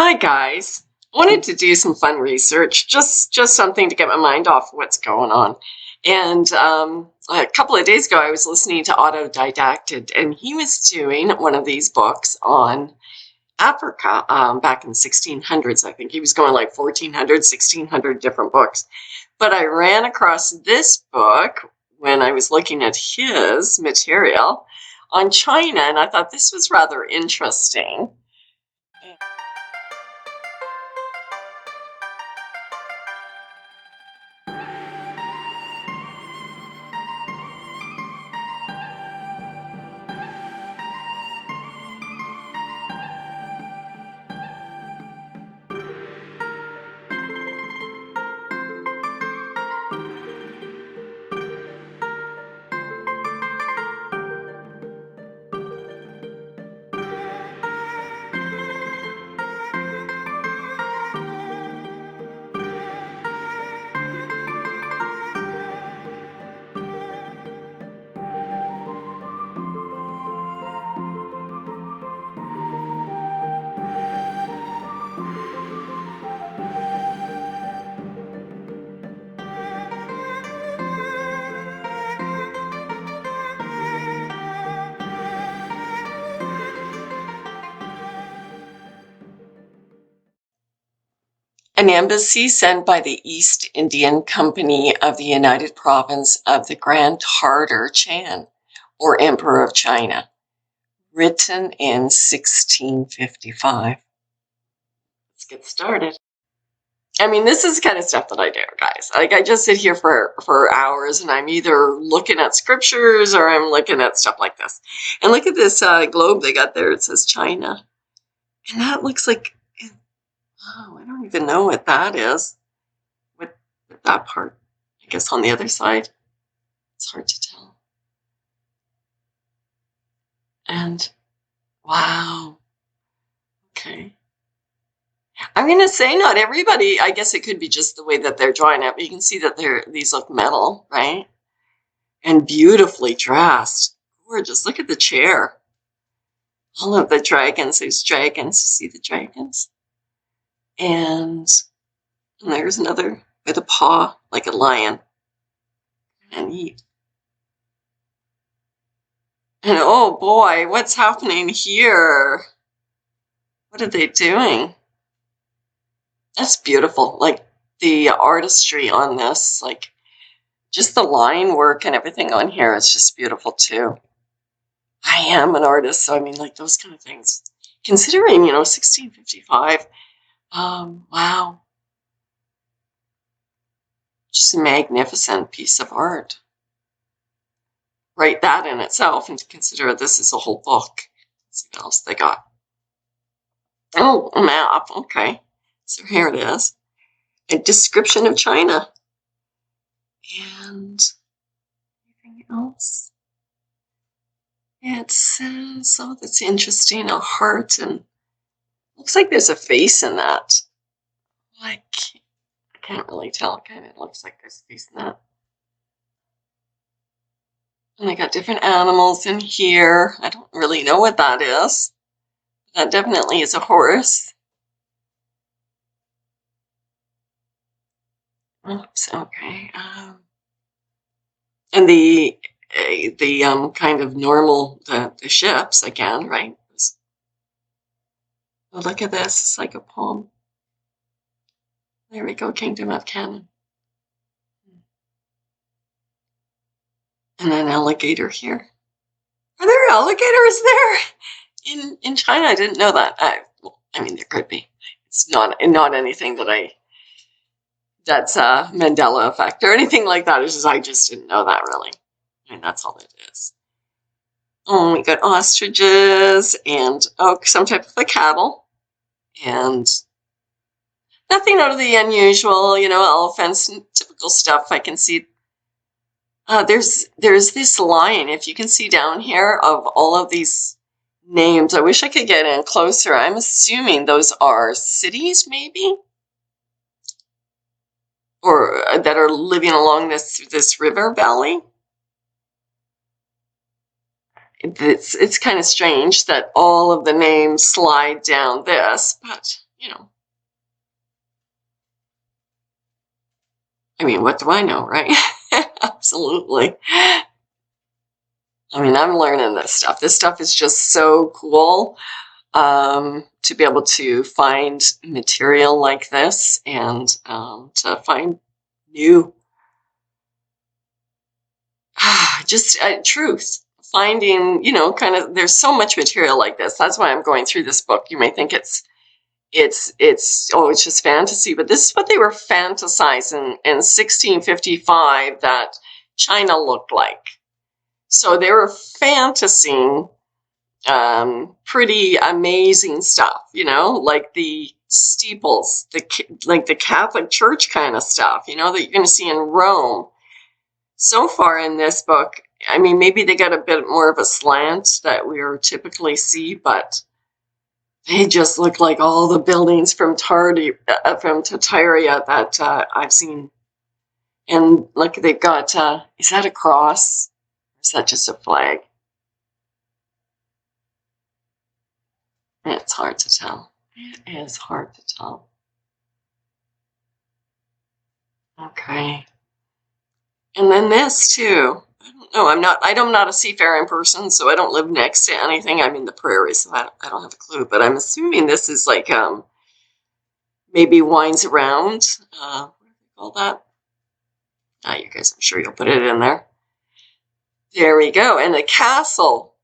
Hi guys. Wanted to do some fun research, just something to get my mind off what's going on. And a couple of days ago, I was listening to Autodidacted, and he was doing one of these books on Africa back in the 1600s. I think he was going like 1400, 1600 different books. But I ran across this book when I was looking at his material on China, and I thought this was rather interesting. An embassy sent by the East Indian Company of the United Province of the Grand Tartar Chan, or Emperor of China, written in 1655. Let's get started. I mean, this is the kind of stuff that I do, guys. Like, I just sit here for hours, and I'm either looking at scriptures or I'm looking at stuff like this. And look at this globe they got there. It says China. And that looks like, oh, I don't even know what that is. What that part, I guess on the other side, it's hard to tell. And wow, okay. I'm gonna say not everybody. I guess it could be just the way that they're drawing it. But you can see that these look metal, right? And beautifully dressed. Gorgeous. Look at the chair. All of the dragons. There's dragons. See the dragons? And there's another with a paw like a lion. And neat. And oh boy, what's happening here? What are they doing? That's beautiful. Like the artistry on this, like just the line work and everything on here is just beautiful too. I am an artist, so I mean, like those kind of things. Considering, 1655, wow. Just a magnificent piece of art. Write that in itself, and to consider this is a whole book. Let's see what else they got. Oh, a map. Okay. So here it is. A description of China. And anything else? It says, oh, that's interesting, a heart, and looks like there's a face in that. I can't really tell. It kind of looks like there's a face in that. And I got different animals in here. I don't really know what that is. That definitely is a horse. Oops, okay. And the kind of normal, the ships again, right? Oh, look at this. It's like a poem. There we go, Kingdom of Canaan. And an alligator here. Are there alligators there in China? I didn't know that. I mean, there could be. It's not anything that's a Mandela effect or anything like that. It's just I just didn't know that really. I mean, that's all it is. Oh, we got ostriches and some type of a cattle, and nothing out of the unusual. Elephants and typical stuff. I can see. There's this line, if you can see down here, of all of these names. I wish I could get in closer. I'm assuming those are cities, maybe, or that are living along this river valley. It's kind of strange that all of the names slide down this, but you know, I mean, what do I know, right? Absolutely. I mean, I'm learning this stuff. This stuff is just so cool, to be able to find material like this, and to find new, just truth. Finding, kind of, there's so much material like this. That's why I'm going through this book. You may think it's just fantasy, but this is what they were fantasizing in 1655 that China looked like. So they were fantasizing pretty amazing stuff, like the steeples, like the Catholic Church kind of stuff, that you're going to see in Rome. So far in this book, I mean, maybe they got a bit more of a slant that we typically see, but they just look like all the buildings from Tartaria that I've seen. And look, they've got, is that a cross? Or is that just a flag? It's hard to tell. It is hard to tell. Okay. And then this too. I don't know. I'm not a seafaring person, so I don't live next to anything. I'm in the prairies, so I don't have a clue. But I'm assuming this is like maybe winds around. What do they call that? You guys, I'm sure you'll put it in there. There we go. And the castle.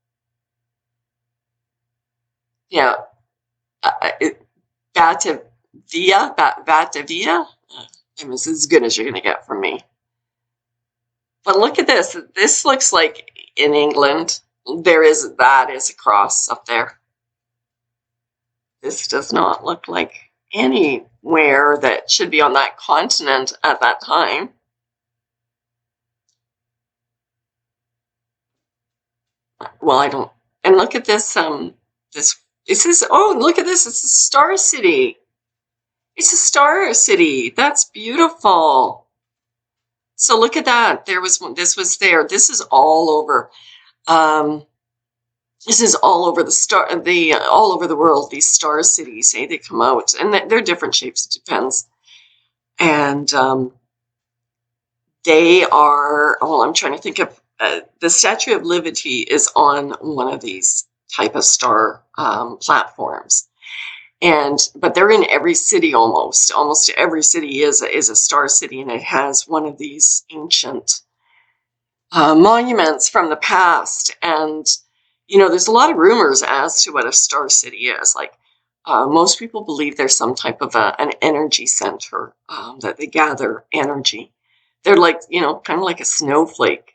Yeah. Batavia. It's as good as you're going to get from me. But look at this. This looks like in England. That is a cross up there. This does not look like anywhere that should be on that continent at that time. Well, I don't. And look at this. Oh, look at this. It's a star city. It's a star city. That's beautiful. So look at that. This was there. This is all over. This is all over all over the world. These star cities, they come out, and they're different shapes. It depends. And they are. Oh, I'm trying to think of the Statue of Liberty is on one of these type of star platforms. But they're in every city almost. Almost every city is a star city, and it has one of these ancient monuments from the past. And there's a lot of rumors as to what a star city is. Like most people believe there's some type of an energy center that they gather energy. They're like kind of like a snowflake.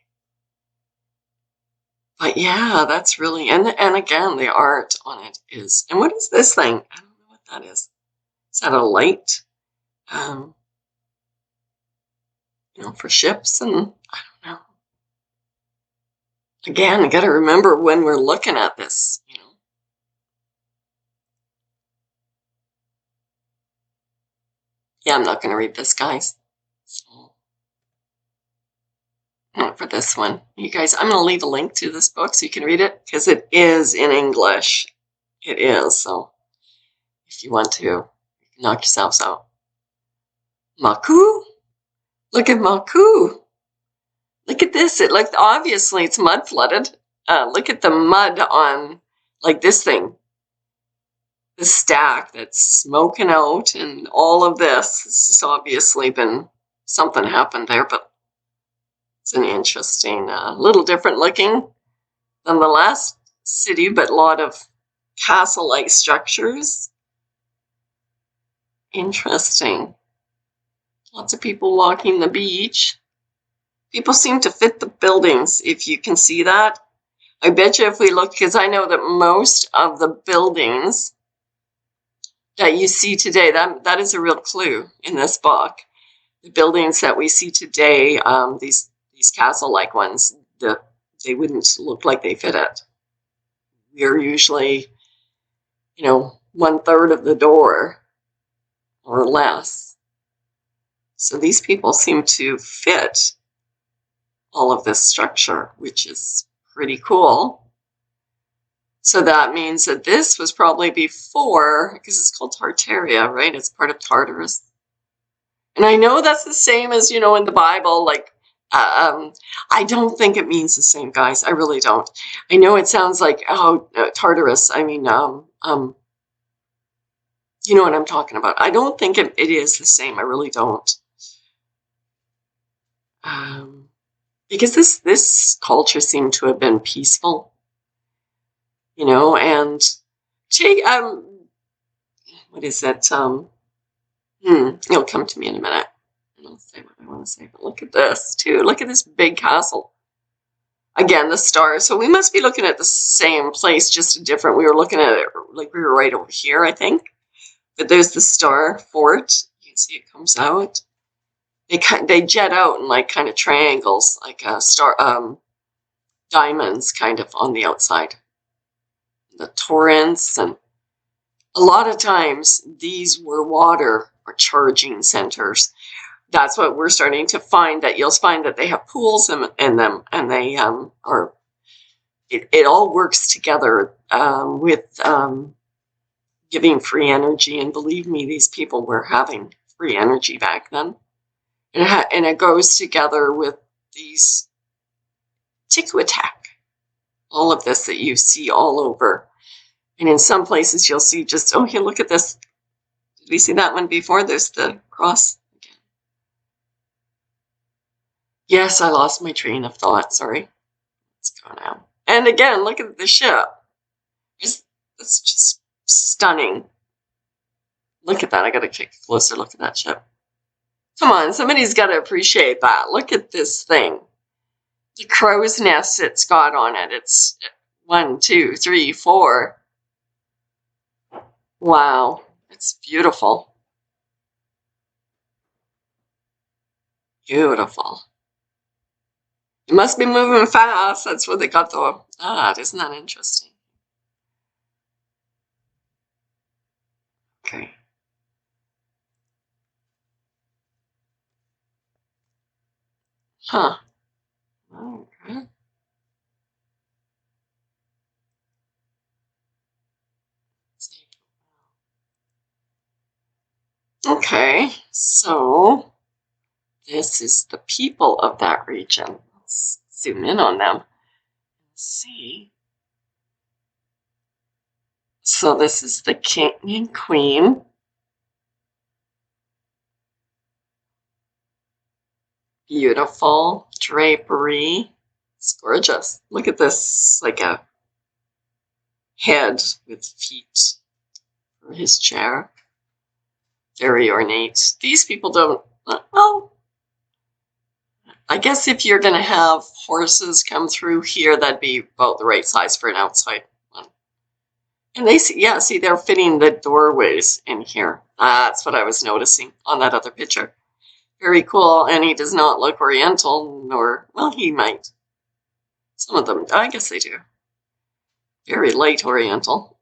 But yeah, that's really and again the art on it is. And what is this thing? I don't know what that is. Is that a light? For ships, and I don't know. Again, I got to remember when we're looking at this. Yeah, I'm not going to read this, guys. So, not for this one. You guys, I'm going to leave a link to this book so you can read it, because it is in English. It is, so if you want to, you can knock yourselves out. Maku? Look at Maku. Look at this. Obviously it's mud flooded. Look at the mud on like this thing. The stack that's smoking out and all of this. This has obviously been something happened there, but it's an interesting, little different looking than the last city, but a lot of castle-like structures. Interesting. Lots of people walking the beach. People seem to fit the buildings, if you can see that. I bet you if we look, because I know that most of the buildings that you see today, that is a real clue in this book. The buildings that we see today, these castle-like ones, they wouldn't look like they fit it. We're usually, 1/3 of the door or less. So these people seem to fit all of this structure, which is pretty cool. So that means that this was probably before, because it's called Tartaria, right? It's part of Tartarus. And I know that's the same as, in the Bible, like, I don't think it means the same, guys. I really don't. I know it sounds like, Tartarus. I mean, you know what I'm talking about. I don't think it is the same. I really don't. Because this culture seemed to have been peaceful, and take, what is it? It'll come to me in a minute. I'll say what I want to say, but look at this too. Look at this big castle. Again, the stars. So we must be looking at the same place, just different. We were looking at it like we were right over here, I think. But there's the star fort. You can see it comes out. They jet out in like kind of triangles, like diamonds, kind of on the outside. The torrents, and a lot of times these were water or charging centers. That's what we're starting to find, that you'll find that they have pools in them, and they are. It all works together with giving free energy. And believe me, these people were having free energy back then. And it goes together with these Tiquitac, all of this that you see all over. And in some places you'll see just, oh, here, look at this. Did we see that one before? There's the cross again. Yes, I lost my train of thought. Sorry. Let's go now. And again, look at the ship. It's just stunning. Look at that. I got to take a closer look at that ship. Come on, somebody's got to appreciate that. Look at this thing. The crow's nest it's got on it. It's 1, 2, 3, 4. Wow, it's beautiful. Beautiful. It must be moving fast. That's where they got the... isn't that interesting? Okay. Huh. Okay. Okay, so this is the people of that region. Let's zoom in on them. Let's see. So this is the king and queen. Beautiful drapery. It's gorgeous. Look at this, like a head with feet for his chair. Very ornate. These people don't, well, I guess if you're going to have horses come through here, that'd be about the right size for an outside one. And they see, yeah, see, they're fitting the doorways in here. That's what I was noticing on that other picture. Very cool. And he does not look oriental, nor, well, he might. Some of them, I guess they do. Very light oriental.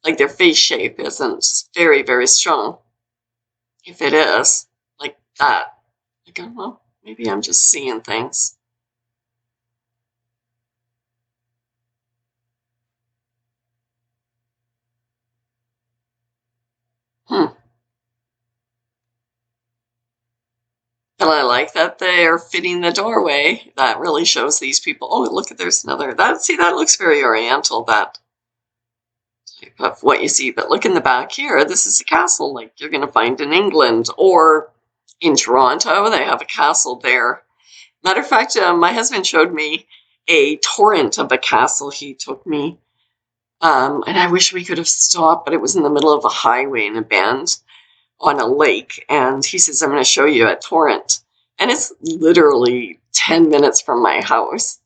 Like their face shape isn't very, very strong. If it is, like that. I don't know. Maybe I'm just seeing things. But I like that they're fitting the doorway. That really shows these people. Oh, look at, there's another. See, that looks very oriental, that type of what you see. But look in the back here. This is a castle like you're going to find in England or in Toronto. They have a castle there. Matter of fact, my husband showed me a torrent of a castle he took me. And I wish we could have stopped, but it was in the middle of a highway in a bend on a lake. And he says, I'm going to show you a torrent. And it's literally 10 minutes from my house.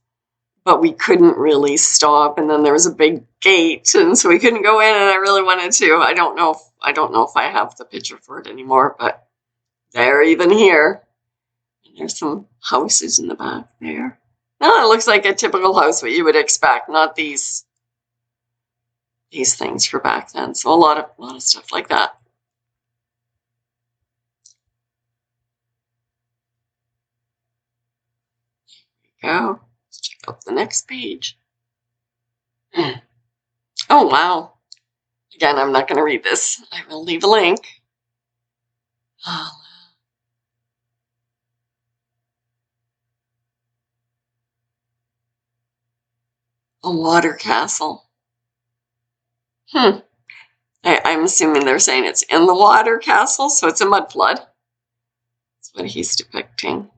But we couldn't really stop. And then there was a big gate. And so we couldn't go in, and I really wanted to. I don't know if I have the picture for it anymore, but they're even here. And there's some houses in the back there. No, it looks like a typical house, what you would expect, not these things for back then. So a lot of stuff like that. There we go. Let's check out the next page. Oh, wow. Again, I'm not going to read this. I will leave a link. Oh, a water castle. I'm assuming they're saying it's in the water castle, so it's a mud flood. That's what he's depicting.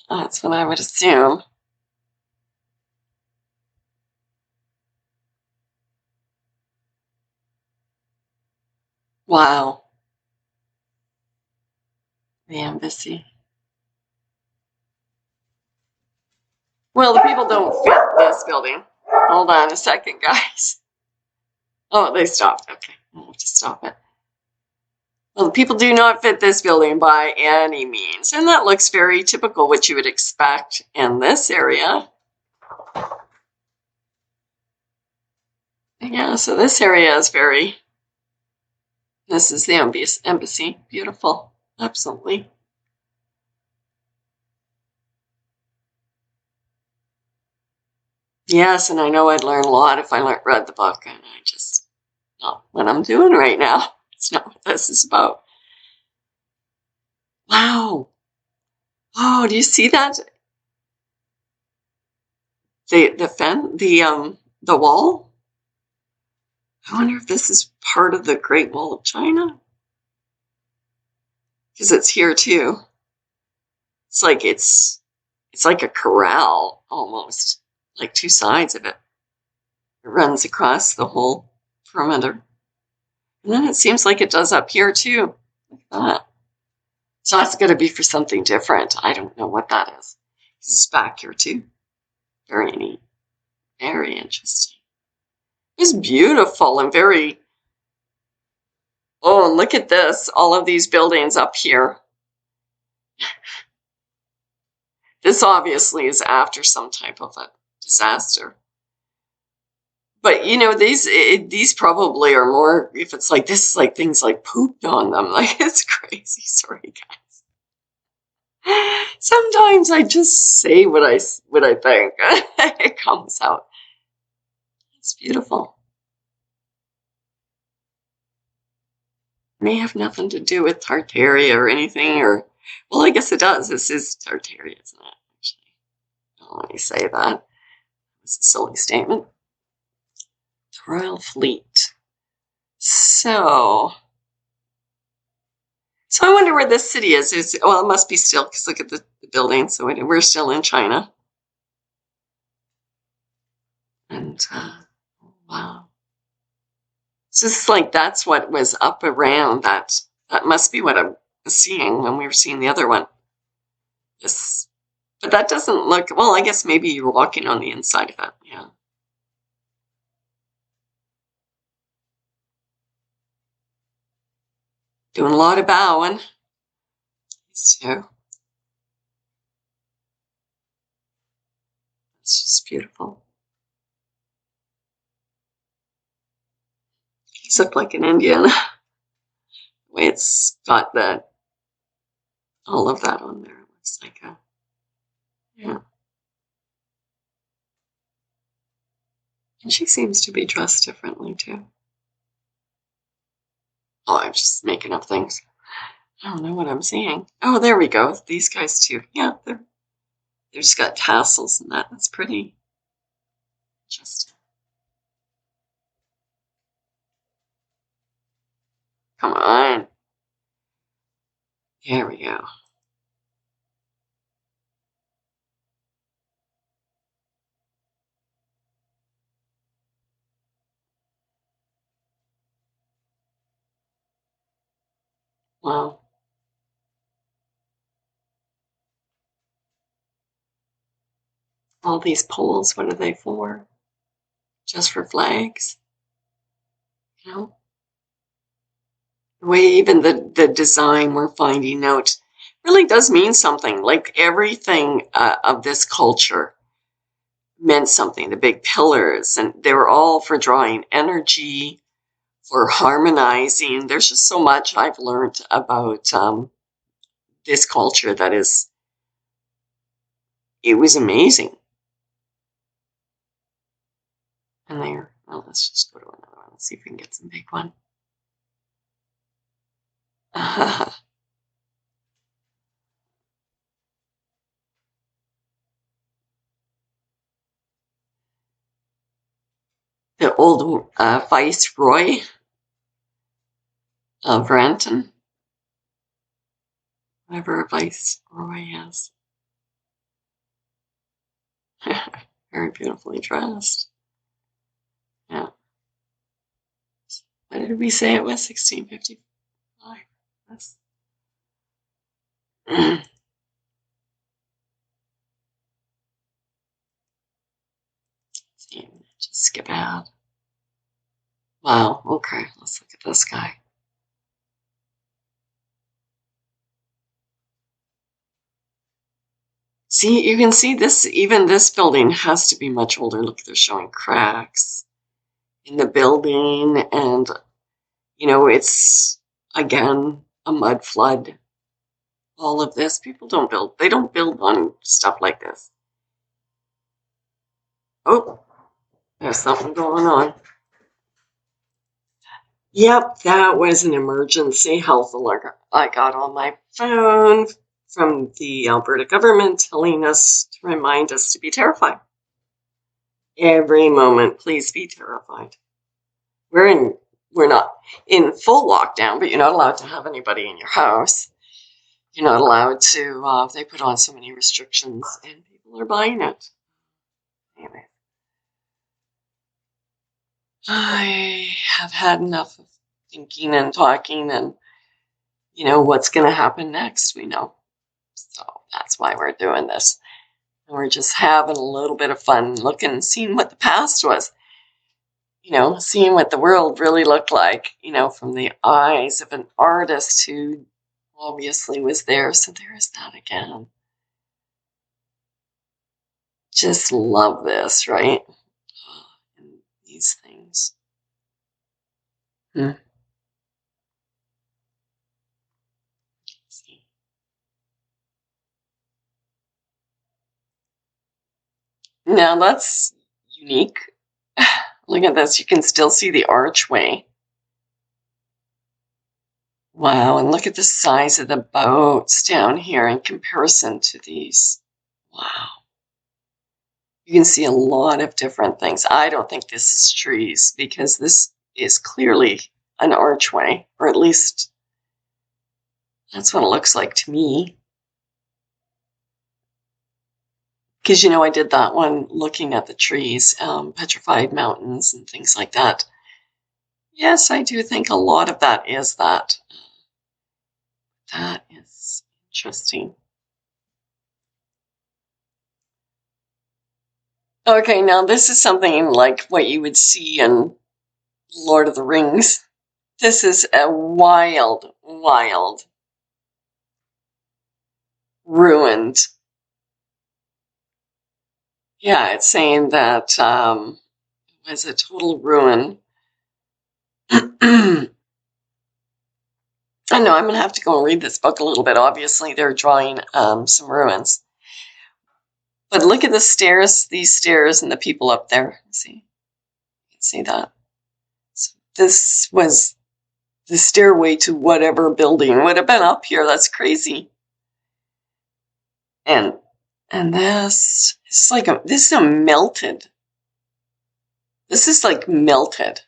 That's what I would assume. Wow. The embassy. Well, the people don't fit this building. Hold on a second, guys. Oh, they stopped. Okay, I'll have to stop it. Well, the people do not fit this building by any means. And that looks very typical, what you would expect in this area. Yeah, so this area is this is the embassy. Beautiful. Absolutely. Yes, and I know I'd learn a lot if I read the book, and I just, not what I'm doing right now. It's not what this is about. Wow. Oh, do you see that? The wall? I wonder if this is part of the Great Wall of China. Because it's here too. It's like a corral almost, like two sides of it. It runs across the whole perimeter. And then it seems like it does up here too. Like that. So that's got to be for something different. I don't know what that is. It's back here too. Very neat. Very interesting. It's beautiful and very... Oh, look at this. All of these buildings up here. This obviously is after some type of a disaster. But you know, these probably are more, if it's like this, like things like pooped on them. Like, it's crazy. Sorry, guys. Sometimes I just say what I think. It comes out. It's beautiful. May have nothing to do with Tartaria or anything, or, well, I guess it does. This is Tartaria, isn't it? Actually, don't let me say that. It's a silly statement. The Royal Fleet. So I wonder where this city is. Well, it must be still, because look at the building. So we're still in China. And, wow. So it's like that's what was up around that. That must be what I was seeing when we were seeing the other one. This, but that doesn't look, well, I guess maybe you were walking on the inside of it. Yeah. Doing a lot of bowing. So it's just beautiful. He's looked like an Indian. The way it's got that, all of that on there. It looks like a, yeah. And she seems to be dressed differently too. Oh, I'm just making up things. I don't know what I'm seeing. Oh, there we go. These guys too. Yeah, they're just got tassels and that. That's pretty interesting. Come on. There we go. Wow. All these poles, what are they for? Just for flags? You know? The way even the design we're finding out really does mean something. Like everything of this culture meant something. The big pillars, and they were all for drawing energy, for harmonizing. There's just so much I've learned about this culture that it was amazing. And there, well, let's just go to another one. Let's see if we can get some big one. The old Viceroy of Renton. Whatever a Viceroy is. Very beautifully dressed. Yeah. What did we say it was? 1655. That's just skip ahead. Wow, okay, let's look at this guy. See, you can see this, even this building has to be much older. Look, they're showing cracks in the building, and, you know, it's, again, a mud flood. All of this, people don't build, they don't build on stuff like this. Oh, there's something going on. Yep, that was an emergency health alert I got on my phone from the Alberta government telling us to remind us to be terrified. Every moment, please be terrified. We're not in full lockdown, but you're not allowed to have anybody in your house. You're not allowed to, they put on so many restrictions and people are buying it. Anyway. I have had enough of thinking and talking and, you know, what's going to happen next, we know. So that's why we're doing this. And we're just having a little bit of fun looking, seeing what the past was. You know, seeing what the world really looked like, you know, from the eyes of an artist who obviously was there. So there's that again. Just love this, right? And these things. See. Now that's unique. Look at this. You can still see the archway. Wow, and look at the size of the boats down here in comparison to these. Wow. You can see a lot of different things. I don't think this is trees because this is clearly an archway, or at least that's what it looks like to me. Because, you know, I did that one looking at the trees, petrified mountains and things like that. Yes, I do think a lot of that is that. That is interesting. Okay, now this is something like what you would see in Lord of the Rings. This is a wild, wild, ruined. Yeah, it's saying that it was a total ruin. I know I'm going to have to go and read this book a little bit. Obviously, they're drawing some ruins. But look at the stairs, these stairs, and the people up there. See? You can see that. So this was the stairway to whatever building would have been up here. That's crazy. And this is like this is a melted. This is like melted.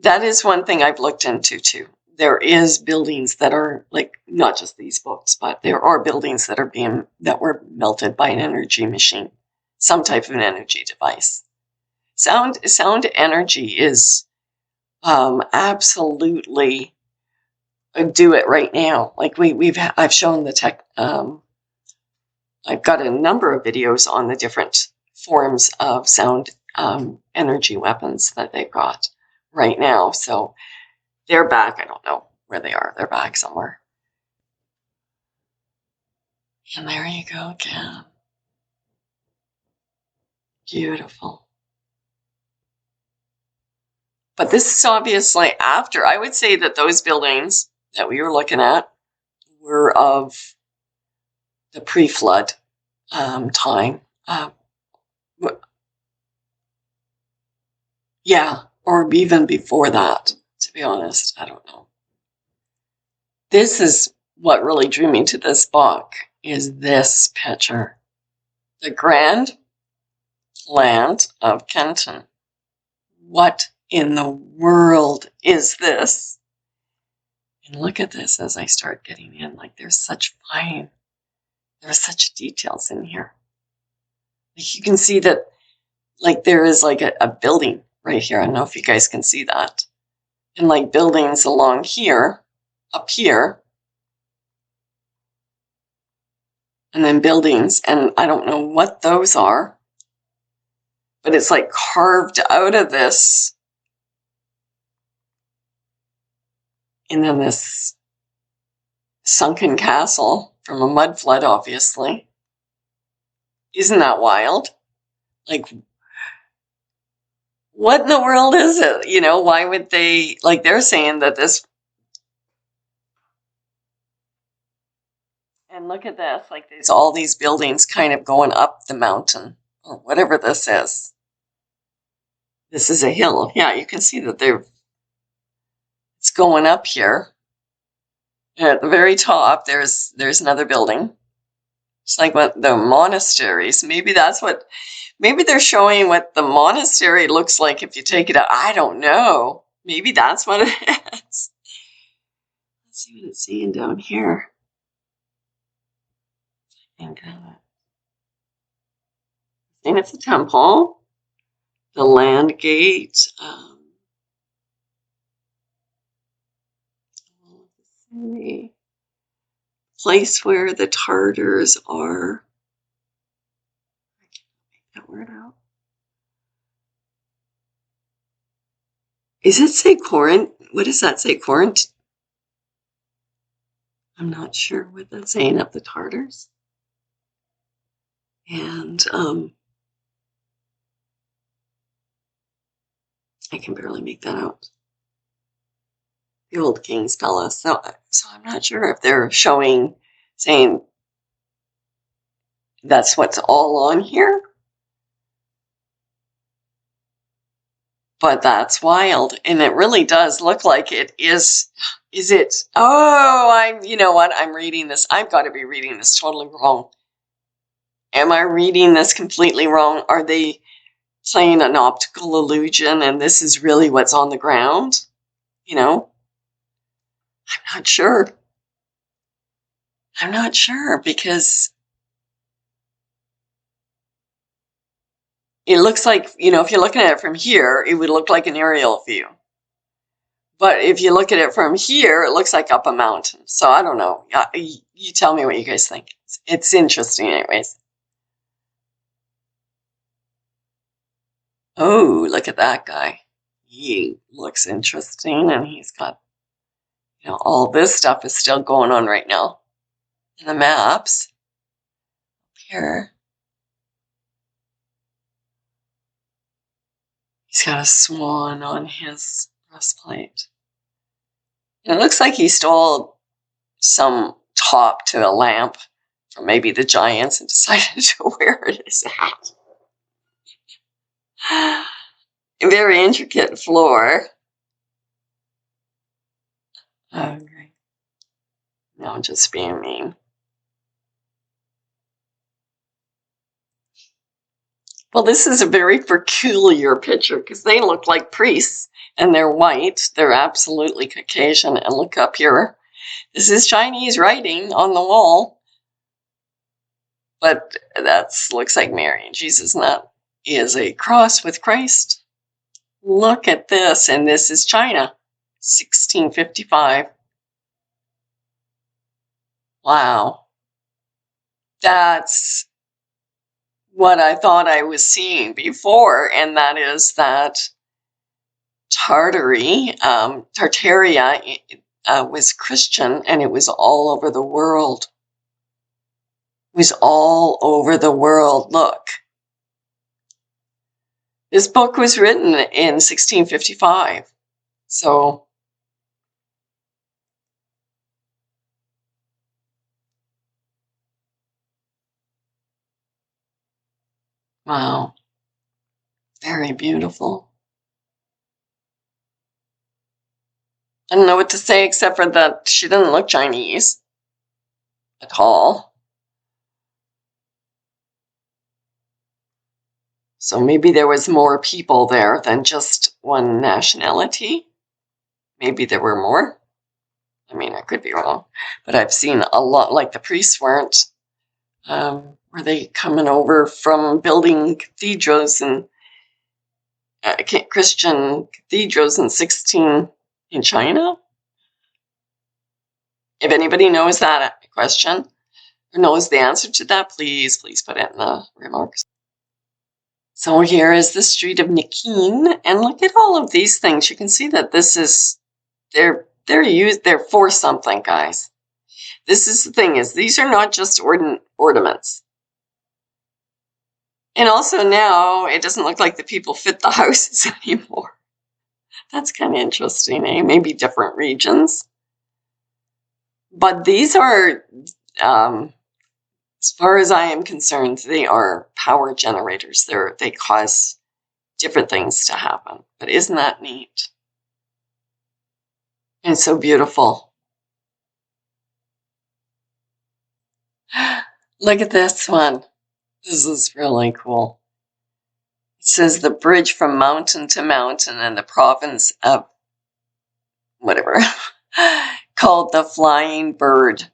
That is one thing I've looked into too. There is buildings that are like, not just these books, but there are buildings that were melted by an energy machine, some type of an energy device. Sound energy is absolutely do it right now. Like I've shown the tech. I've got a number of videos on the different forms of sound energy weapons that they've got right now. So they're back. I don't know where they are. They're back somewhere. And there you go again. Beautiful. But this is obviously after. I would say that those buildings that we were looking at were of the pre-flood time. Yeah, or even before that, to be honest. I don't know. This is what really drew me to this book, is this picture. The Grand Plant of Kenton. What in the world is this? And look at this as I start getting in. Like, there's such details in here. Like, you can see that, like, there is like a building right here. I don't know if you guys can see that. And like buildings along here, up here. And then buildings, and I don't know what those are. But it's like carved out of this. And then this sunken castle from a mud flood, obviously. Isn't that wild? Like, what in the world is it? You know, why would they, like, they're saying that this, and look at this, like there's all these buildings kind of going up the mountain, or whatever this is. This is a hill. Yeah, you can see that it's going up here. And at the very top, there's another building. It's like what the monasteries, maybe they're showing what the monastery looks like if you take it out. I don't know. Maybe that's what it is. Let's see what it's saying down here. And it's a temple, the land gate. The place where the Tartars are. I can't make that word out. Is it say Corinth? What does that say? Corinth? I'm not sure what that's saying up the Tartars. And I can barely make that out. The old King's Palace. So I'm not sure if they're saying that's what's all on here. But that's wild. And it really does look like it is. Is it? Oh, you know what? I'm reading this. I've got to be reading this totally wrong. Am I reading this completely wrong? Are they playing an optical illusion and this is really what's on the ground? You know? I'm not sure. I'm not sure because it looks like, you know, if you're looking at it from here, it would look like an aerial view. But if you look at it from here, it looks like up a mountain. So I don't know. You tell me what you guys think. It's interesting anyways. Oh, look at that guy. He looks interesting, and he's got, you know, all this stuff is still going on right now. In the maps. Here. He's got a swan on his breastplate. And it looks like he stole some top to a lamp from maybe the giants and decided to wear it as a hat. A very intricate floor. Okay. No, I'm just being mean. Well, this is a very peculiar picture because they look like priests and they're white. They're absolutely Caucasian. And look up here. This is Chinese writing on the wall. But that looks like Mary and Jesus, and that is a cross with Christ. Look at this. And this is China, 1655. Wow. That's what I thought I was seeing before, and that is that Tartaria was Christian, and it was all over the world. It was all over the world. Look. This book was written in 1655. So, wow. Very beautiful. I don't know what to say except for that she didn't look Chinese at all. So maybe there was more people there than just one nationality. Maybe there were more. I mean, I could be wrong, but I've seen a lot, like the priests weren't. Were they coming over from building cathedrals and Christian cathedrals in China? If anybody knows that question or knows the answer to that, please put it in the remarks. So here is the street of Nikin, and look at all of these things. You can see that this is they're for something, guys. This is the thing, is these are not just ornaments. And also now it doesn't look like the people fit the houses anymore. That's kind of interesting, eh? Maybe different regions. But these are, as far as I am concerned, they are power generators. They cause different things to happen. But isn't that neat? And so beautiful. Look at this one. This is really cool. It says the bridge from mountain to mountain in the province of whatever, called the Flying Bird.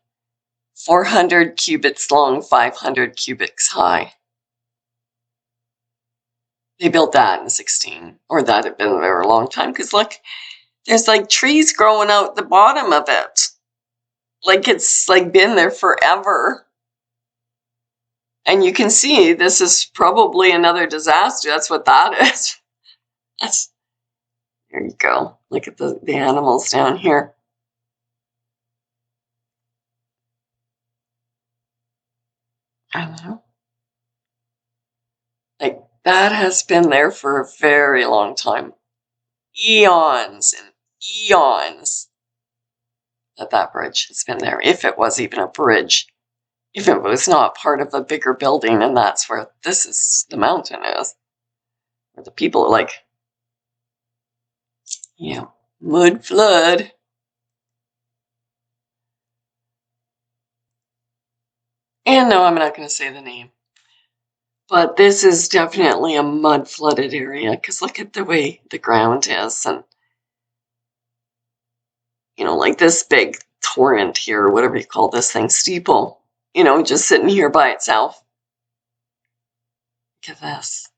400 cubits long, 500 cubits high. They built that in 16, or that had been there a long time, because look, there's like trees growing out the bottom of it. Like it's like been there forever. And you can see this is probably another disaster. That's what that is. There you go. Look at the animals down here. I don't know. Like that has been there for a very long time. Eons and eons that bridge has been there. If it was even a bridge. If it was not part of a bigger building, and that's where the mountain is. Where the people are like, yeah, mud flood. And no, I'm not going to say the name. But this is definitely a mud flooded area, because look at the way the ground is. And, you know, like this big torrent here, or whatever you call this thing, steeple, you know, just sitting here by itself. Look at this.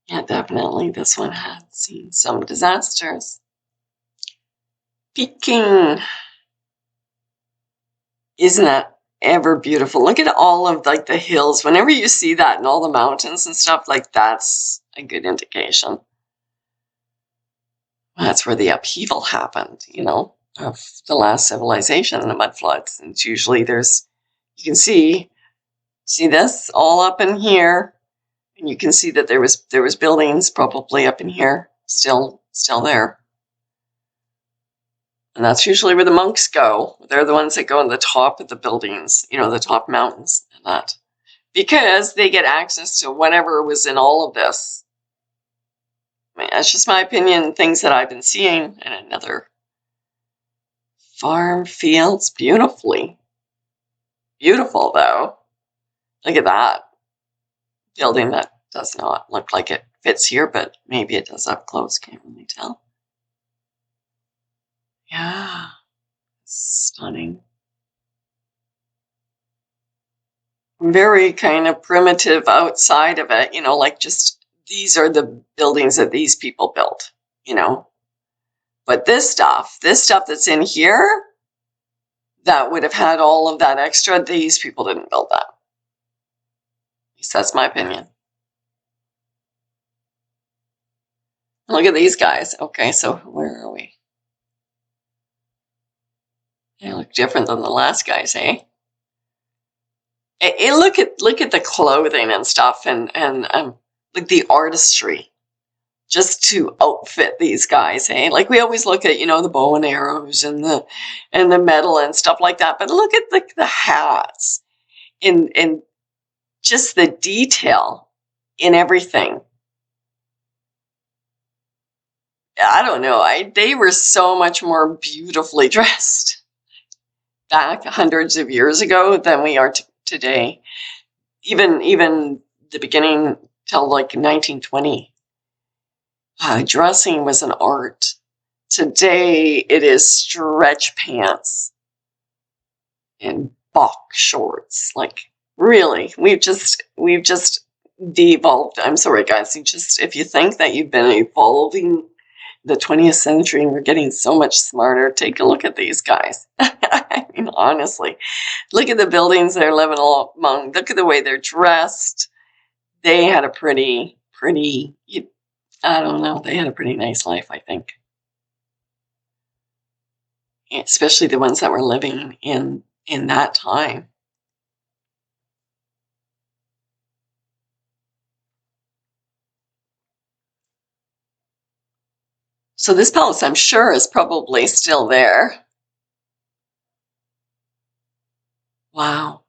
Yeah, definitely this one had seen some disasters. Peking. Isn't that ever beautiful? Look at all of like the hills. Whenever you see that and all the mountains and stuff, like that's a good indication. That's where the upheaval happened, you know, of the last civilization and the mud floods. And it's usually you can see this all up in here. And you can see that there was buildings probably up in here, still there. And that's usually where the monks go. They're the ones that go on the top of the buildings, you know, the top mountains and that. Because they get access to whatever was in all of this. I mean, that's just my opinion, things that I've been seeing in another farm fields beautifully. Beautiful, though. Look at that. Building that does not look like it fits here, but maybe it does up close. Can't really tell. Yeah. Stunning. Very kind of primitive outside of it, you know, like just these are the buildings that these people built, you know. But this stuff that's in here, that would have had all of that extra, these people didn't build that. At least that's my opinion. Look at these guys. Okay, so where are we? They look different than the last guys, eh? Look at the clothing and stuff, and like the artistry, just to outfit these guys, eh? Like we always look at, you know, the bow and arrows and the metal and stuff like that, but look at the hats and just the detail in everything. I don't know. They were so much more beautifully dressed back hundreds of years ago than we are today. Even the beginning till like 1920, dressing was an art. Today it is stretch pants and box shorts. Like, really, we've just devolved. I'm sorry, guys. If you think that you've been evolving the 20th century and we're getting so much smarter, take a look at these guys. I mean, honestly, look at the buildings they're living among. Look at the way they're dressed. They had a pretty, I don't know, they had a pretty nice life, I think. Especially the ones that were living in that time. So this palace, I'm sure, is probably still there. Wow.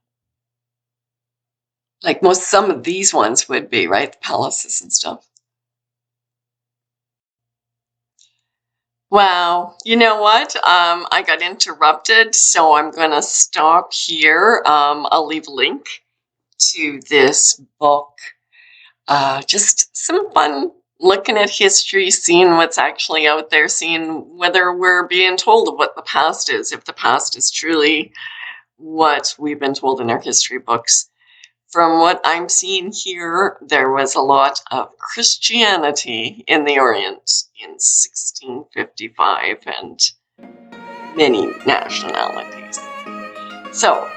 Like some of these ones would be, right? The palaces and stuff. Wow. You know what? I got interrupted, so I'm going to stop here. I'll leave a link to this book. Just some fun looking at history, seeing what's actually out there, seeing whether we're being told of what the past is, if the past is truly what we've been told in our history books. From what I'm seeing here, there was a lot of Christianity in the Orient in 1655 and many nationalities. So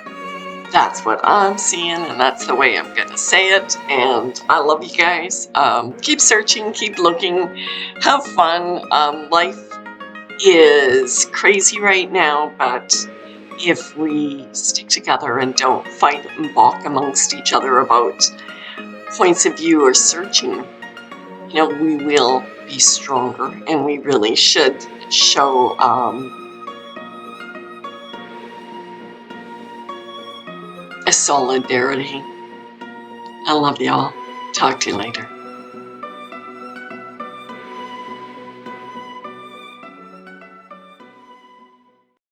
that's what I'm seeing, and that's the way I'm gonna say it. And I love you guys. Keep searching, keep looking, have fun. Life is crazy right now, but if we stick together and don't fight and balk amongst each other about points of view or searching, we will be stronger, and we really should show a solidarity. I love y'all. Talk to you later.